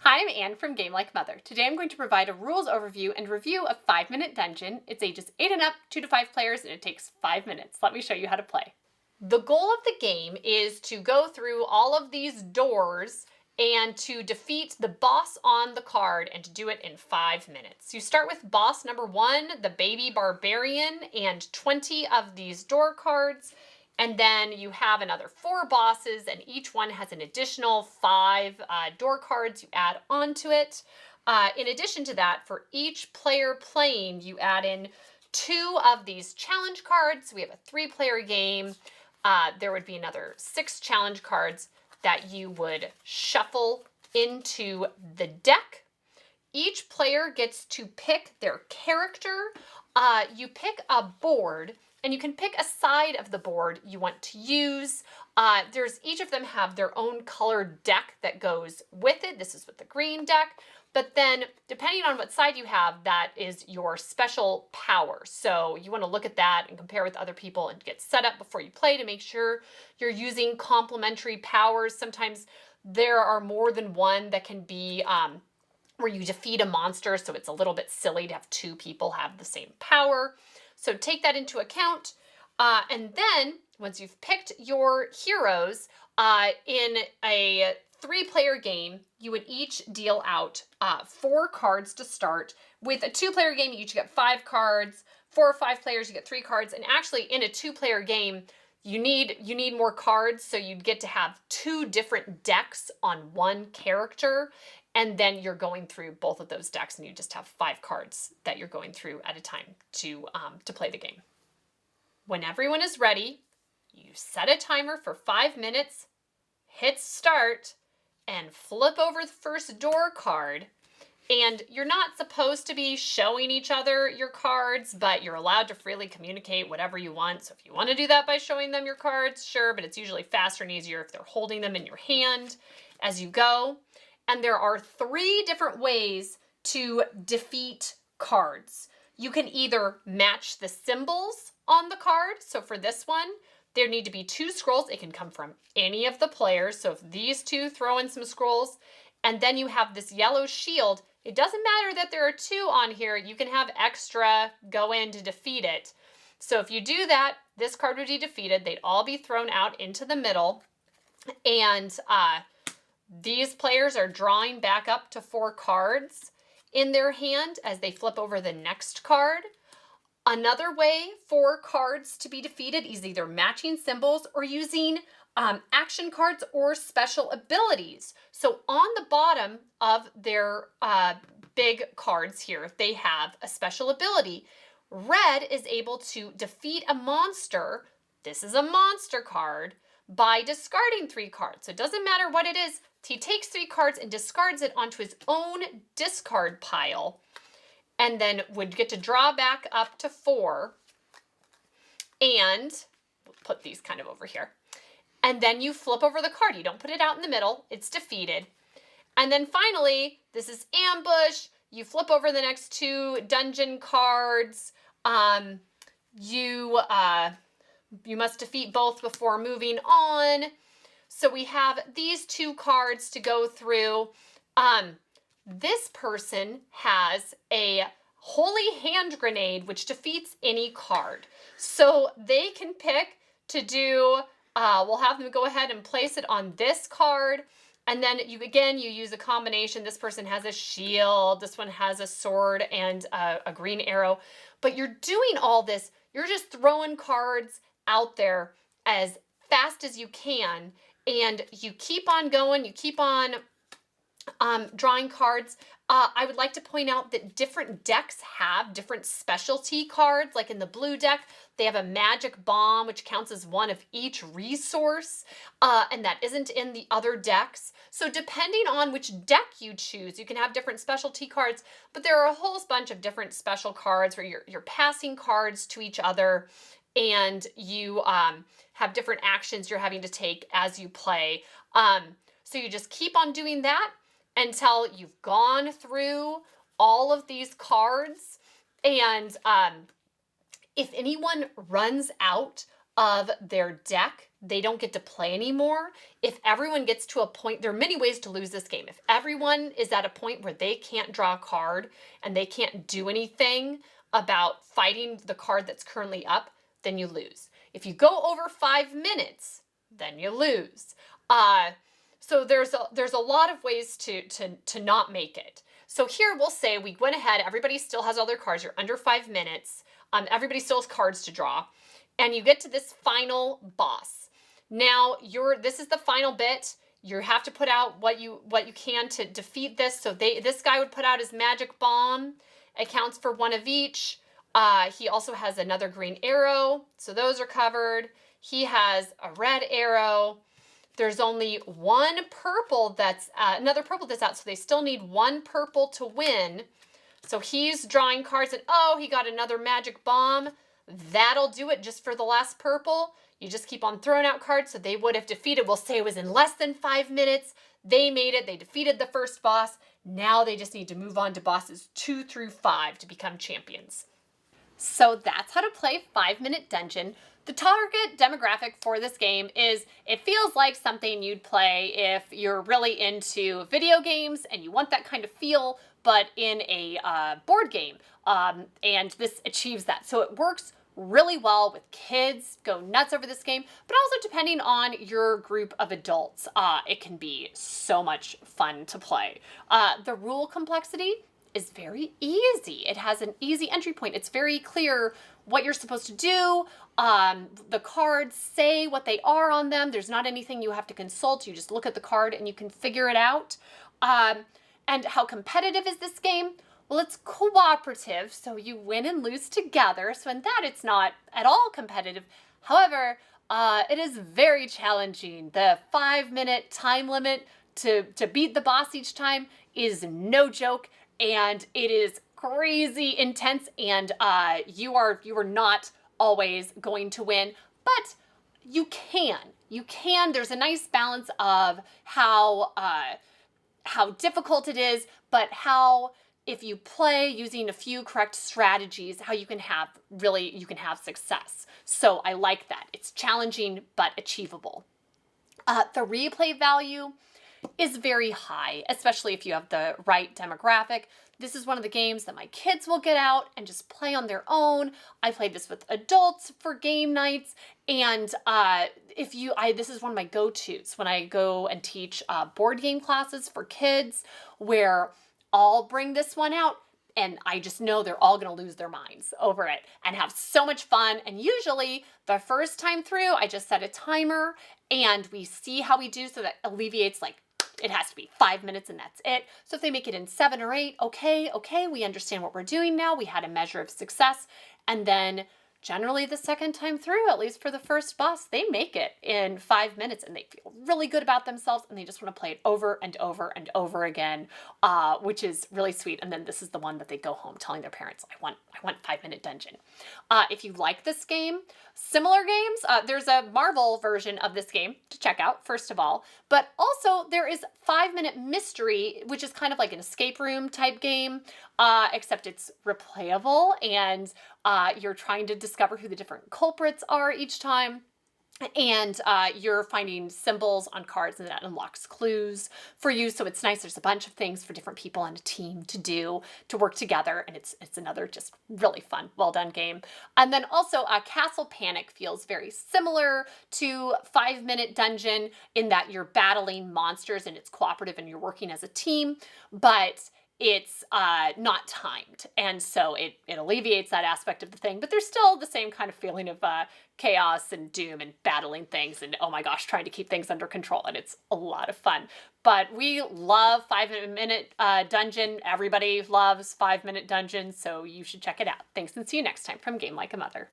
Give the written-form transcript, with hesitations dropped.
Hi, I'm Anne from Game Like Mother. Today I'm going to provide a rules overview and review of 5 Minute Dungeon. It's ages 8 and up, 2 to 5 players, and it takes 5 minutes. Let me show you how to play. The goal of the game is to go through all of these doors and to defeat the boss on the card and to do it in 5 minutes. You start with boss number 1, the baby barbarian, and 20 of these door cards. And then you have another 4 bosses, and each one has an additional 5 door cards you add onto it. In addition to that, for each player playing, you add in 2 of these challenge cards. We have a 3-player game. There would be another 6 challenge cards that you would shuffle into the deck. Each player gets to pick their character. You pick a board, and you can pick a side of the board you want to use. Each of them have their own colored deck that goes with it. This is with the green deck. But then, depending on what side you have, that is your special power. So you want to look at that and compare with other people and get set up before you play to make sure you're using complementary powers. Sometimes there are more than one that can be where you defeat a monster, so it's a little bit silly to have 2 people have the same power. So take that into account. And then, once you've picked your heroes, in a 3-player game, you would each deal out 4 cards to start. With a 2-player game, you each get 5 cards. 4 or 5 players, you get 3 cards. And actually, in a 2-player game, you need more cards, so you'd get to have 2 different decks on one character. And then you're going through both of those decks, and you just have 5 cards that you're going through at a time to play the game. When everyone is ready, you set a timer for 5 minutes, hit start, and flip over the first door card. And you're not supposed to be showing each other your cards, but you're allowed to freely communicate whatever you want. So if you want to do that by showing them your cards, sure, but it's usually faster and easier if they're holding them in your hand as you go. And there are 3 different ways to defeat cards. You can either match the symbols on the card. So for this one, there need to be 2 scrolls. It can come from any of the players. So if these 2 throw in some scrolls, and then you have this yellow shield, it doesn't matter that there are 2 on here. You can have extra go in to defeat it. So if you do that, this card would be defeated. They'd all be thrown out into the middle. And these players are drawing back up to 4 cards in their hand as they flip over the next card. Another way for cards to be defeated is either matching symbols or using action cards or special abilities. So on the bottom of their big cards here, they have a special ability. Red is able to defeat a monster. This is a monster card by discarding 3 cards. So it doesn't matter what it is. He takes 3 cards and discards it onto his own discard pile, and then would get to draw back up to 4. And we'll put these kind of over here. And then you flip over the card. You don't put it out in the middle. It's defeated. And then finally, this is ambush. You flip over the next 2 dungeon cards. You must defeat both before moving on. So we have these 2 cards to go through. This person has a Holy Hand Grenade, which defeats any card. So they can pick to do, we'll have them go ahead and place it on this card. And then you use a combination. This person has a shield. This one has a sword and a green arrow. But you're doing all this. You're just throwing cards out there as fast as you can. And you keep on going. You keep on drawing cards. I would like to point out that different decks have different specialty cards. Like in the blue deck, they have a magic bomb, which counts as 1 of each resource, and that isn't in the other decks. So depending on which deck you choose, you can have different specialty cards, but there are a whole bunch of different special cards where you're passing cards to each other, and you have different actions you're having to take as you play. So you just keep on doing that until you've gone through all of these cards. And if anyone runs out of their deck, they don't get to play anymore. If everyone gets to a point, there are many ways to lose this game. If everyone is at a point where they can't draw a card and they can't do anything about fighting the card that's currently up, then you lose. If you go over 5 minutes, then you lose. So there's a lot of ways to not make it. So here we'll say we went ahead, everybody still has all their cards, you're under 5 minutes, everybody still has cards to draw, and you get to this final boss. Now this is the final bit. You have to put out what you can to defeat this. So this guy would put out his magic bomb. It counts for 1 of each. He also has another green arrow, so those are covered. He has a red arrow. There's only one purple another purple that's out, so they still need 1 purple to win. So he's drawing cards and he got another magic bomb. That'll do it just for the last purple. You just keep on throwing out cards, so they would have defeated, we'll say it was in less than 5 minutes. They made it, they defeated the first boss. Now they just need to move on to bosses 2 through 5 to become champions. So that's how to play 5-Minute Dungeon. The target demographic for this game is, it feels like something you'd play if you're really into video games and you want that kind of feel, but in a board game. And this achieves that. So it works really well with kids, go nuts over this game, but also depending on your group of adults, it can be so much fun to play. The rule complexity is very easy. It has an easy entry point. It's very clear what you're supposed to do. The cards say what they are on them. There's not anything you have to consult. You just look at the card and you can figure it out. And how competitive is this game? Well, it's cooperative, so you win and lose together. So in that, it's not at all competitive. However, it is very challenging. The 5-minute time limit to beat the boss each time is no joke, and it is crazy intense, and you are not always going to win, but you can. There's a nice balance of how difficult it is, but how, if you play using a few correct strategies, how you can have success. So I like that. It's challenging, but achievable. The replay value is very high, especially if you have the right demographic. This is one of the games that my kids will get out and just play on their own. I played this with adults for game nights, and this is one of my go-tos when I go and teach board game classes for kids, where I'll bring this one out and I just know they're all going to lose their minds over it and have so much fun. And usually the first time through, I just set a timer and we see how we do, so that alleviates, like, it has to be 5 minutes and that's it. So if they make it in 7 or 8, okay, we understand what we're doing now. We had a measure of success. And then generally the second time through, at least for the first boss, they make it in 5 minutes and they feel really good about themselves and they just want to play it over and over and over again, which is really sweet. And then this is the one that they go home telling their parents, I want 5-Minute Dungeon. If you like this game, similar games, there's a Marvel version of this game to check out, first of all, but also there is 5-Minute Mystery, which is kind of like an escape room type game, except it's replayable and you're trying to discover who the different culprits are each time. And you're finding symbols on cards, and that unlocks clues for you. So it's nice. There's a bunch of things for different people on a team to do, to work together. And it's another just really fun, well done game. And then also Castle Panic feels very similar to 5-Minute Dungeon in that you're battling monsters and it's cooperative and you're working as a team, but it's not timed. And so it alleviates that aspect of the thing, but there's still the same kind of feeling of chaos and doom and battling things and, oh my gosh, trying to keep things under control. And it's a lot of fun. But we love 5-Minute Dungeon. Everybody loves 5-Minute Dungeon, so you should check it out. Thanks, and see you next time from Game Like a Mother.